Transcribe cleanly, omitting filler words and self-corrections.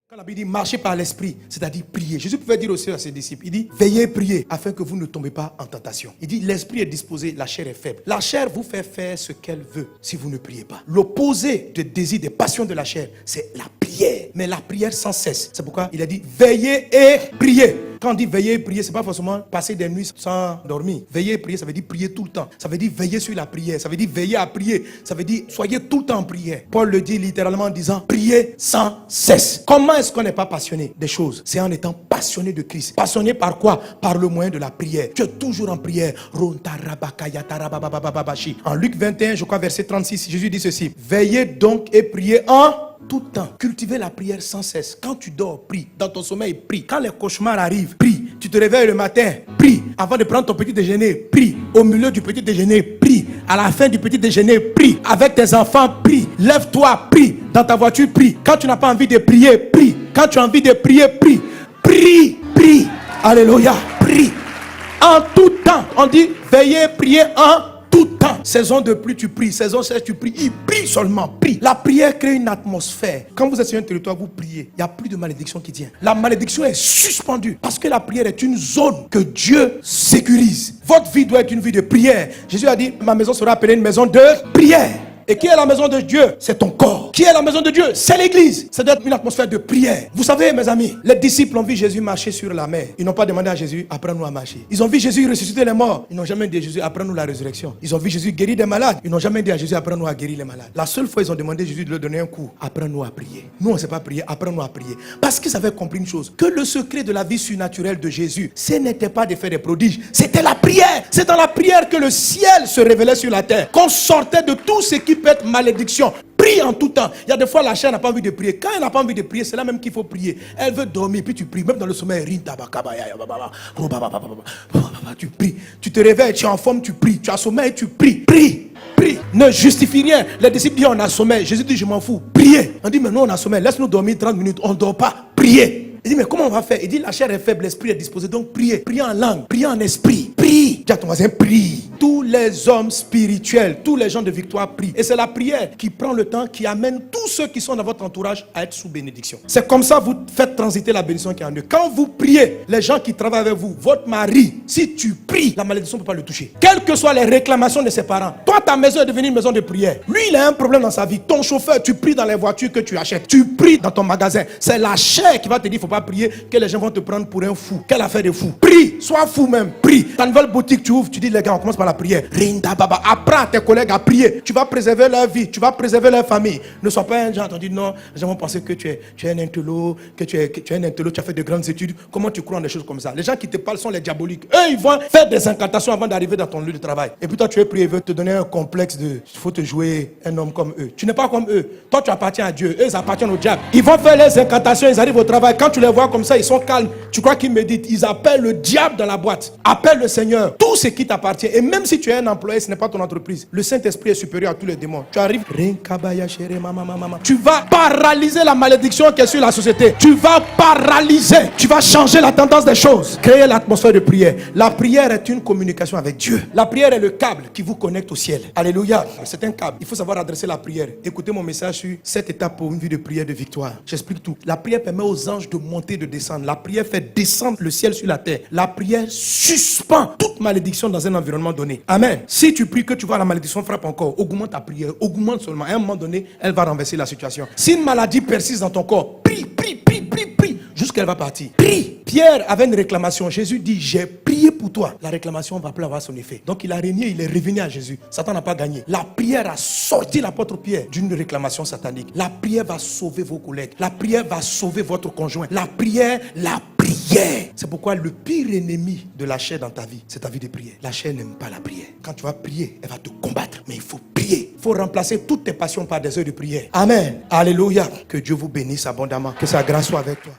Quand la Bible dit marcher par l'esprit, c'est-à-dire prier. Jésus pouvait dire aussi à ses disciples, il dit veillez et priez afin que vous ne tombez pas en tentation. Il dit l'esprit est disposé, la chair est faible. La chair vous fait faire ce qu'elle veut si vous ne priez pas. L'opposé des désirs, des passions de la chair, c'est la prière. Mais la prière sans cesse. C'est pourquoi il a dit veillez et priez. Quand on dit veiller et prier, ce n'est pas forcément passer des nuits sans dormir. Veiller et prier, ça veut dire prier tout le temps. Ça veut dire veiller sur la prière. Ça veut dire veiller à prier. Ça veut dire soyez tout le temps en prière. Paul le dit littéralement en disant priez sans cesse. Comment est-ce qu'on n'est pas passionné des choses? C'est en étant passionné de Christ. Passionné par quoi? Par le moyen de la prière. Tu es toujours en prière. En Luc 21, je crois verset 36, Jésus dit ceci. Veillez donc et priez en tout temps. Cultivez la prière sans cesse. Quand tu dors, prie. Dans ton sommeil, prie. Quand les cauchemars arrivent, prie. Tu te réveilles le matin, prie. Avant de prendre ton petit déjeuner, prie. Au milieu du petit déjeuner, prie. À la fin du petit déjeuner, prie. Avec tes enfants, prie. Lève-toi, prie. Dans ta voiture, prie. Quand tu n'as pas envie de prier, prie. Quand tu as envie de prier, prie. Prie, prie. Alléluia, prie. En tout temps. On dit veillez, priez en tout temps. Saison de pluie, tu pries. Saison sèche, tu pries. Il prie seulement. Prie. La prière crée une atmosphère. Quand vous êtes sur un territoire, vous priez. Il n'y a plus de malédiction qui tient. La malédiction est suspendue. Parce que la prière est une zone que Dieu sécurise. Votre vie doit être une vie de prière. Jésus a dit, ma maison sera appelée une maison de prière. Et qui est la maison de Dieu? C'est ton corps. Qui est la maison de Dieu? C'est l'église. Ça doit être une atmosphère de prière. Vous savez, mes amis, les disciples ont vu Jésus marcher sur la mer. Ils n'ont pas demandé à Jésus, apprends-nous à marcher. Ils ont vu Jésus ressusciter les morts. Ils n'ont jamais dit à Jésus, apprends-nous la résurrection. Ils ont vu Jésus guérir des malades. Ils n'ont jamais dit à Jésus, apprends-nous à guérir les malades. La seule fois, ils ont demandé à Jésus de leur donner un coup. Apprends-nous à prier. Nous, on ne sait pas prier. Apprends-nous à prier. Parce qu'ils avaient compris une chose. Que le secret de la vie surnaturelle de Jésus, ce n'était pas de faire des prodiges. C'était la prière. C'est dans la prière que le ciel se révélait sur la terre. Qu'on sortait de tout ce qui peut être malédiction. Prie en tout temps. Il y a des fois la chair n'a pas envie de prier. Quand elle n'a pas envie de prier, c'est là même qu'il faut prier. Elle veut dormir, puis tu pries. Même dans le sommeil, tu pries. Tu te réveilles, tu es en forme, tu pries. Tu as sommeil, tu pries. Prie. Prie. Ne justifie rien. Les disciples disent on a sommeil. Jésus dit je m'en fous. Priez. On dit mais nous on a sommeil. Laisse-nous dormir 30 minutes. On ne dort pas. Priez. Il dit mais comment on va faire? Il dit la chair est faible, l'esprit est disposé. Donc priez. Priez en langue. Priez en esprit. Prie. Dis à ton voisin prie. Tous les hommes spirituels, tous les gens de victoire prient. Et c'est la prière qui prend le temps, qui amène tous ceux qui sont dans votre entourage à être sous bénédiction. C'est comme ça que vous faites transiter la bénédiction qui est en eux. Quand vous priez, les gens qui travaillent avec vous, votre mari, si tu pries, la malédiction ne peut pas le toucher. Quelles que soient les réclamations de ses parents. Toi, ta maison est devenue une maison de prière. Lui, il a un problème dans sa vie. Ton chauffeur, tu pries dans les voitures que tu achètes. Tu pries dans ton magasin. C'est la chair qui va te dire, il ne faut pas prier, que les gens vont te prendre pour un fou. Quelle affaire de fou. Prie, sois fou même. Prie. Ta nouvelle boutique, tu ouvres, tu dis, les gars, on commence par la prière. Apprends à tes collègues à prier. Tu vas préserver leur vie, tu vas préserver leur famille. Ne sois pas un genre, on dit non, les gens vont penser que tu es un intello, que tu es un intello, tu as fait de grandes études. Comment tu crois en des choses comme ça? Les gens qui te parlent sont les diaboliques. Eux, ils vont faire des incantations avant d'arriver dans ton lieu de travail. Et puis toi, tu es prié, ils veulent te donner un complexe de il faut te jouer un homme comme eux. Tu n'es pas comme eux. Toi, tu appartiens à Dieu. Eux, ils appartiennent au diable. Ils vont faire les incantations, ils arrivent au travail. Quand tu les vois comme ça, ils sont calmes. Tu crois qu'ils méditent. Ils appellent le diable dans la boîte. Appelle le Seigneur. Tout ce qui t'appartient. Et même si tu es un employé, ce n'est pas ton entreprise. Le Saint-Esprit est supérieur à tous les démons. Tu arrives, tu vas paralyser la malédiction qui est sur la société. Tu vas paralyser. Tu vas changer la tendance des choses. Créer l'atmosphère de prière. La prière est une communication avec Dieu. La prière est le câble qui vous connecte au ciel. Alléluia. C'est un câble. Il faut savoir adresser la prière. Écoutez mon message sur 7 étapes pour une vie de prière de victoire. J'explique tout. La prière permet aux anges de monter, de descendre. La prière fait descendre le ciel sur la terre. La prière suspend toute malédiction dans un environnement donné. Amen. Si tu pries que tu vois la malédiction frappe encore, augmente ta prière, augmente seulement. À un moment donné, elle va renverser la situation. Si une maladie persiste dans ton corps, prie, jusqu'à elle va partir. Prie. Pierre avait une réclamation. Jésus dit, j'ai prié pour toi. La réclamation va plus avoir son effet. Donc il a régné, il est revenu à Jésus. Satan n'a pas gagné. La prière a sorti l'apôtre Pierre d'une réclamation satanique. La prière va sauver vos collègues. La prière va sauver votre conjoint. La prière. C'est pourquoi le pire ennemi de la chair dans ta vie, c'est ta vie de prière. La chair n'aime pas la prière. Quand tu vas prier, elle va te combattre. Mais il faut prier. Il faut remplacer toutes tes passions par des heures de prière. Amen. Alléluia. Que Dieu vous bénisse abondamment. Que sa grâce soit avec toi.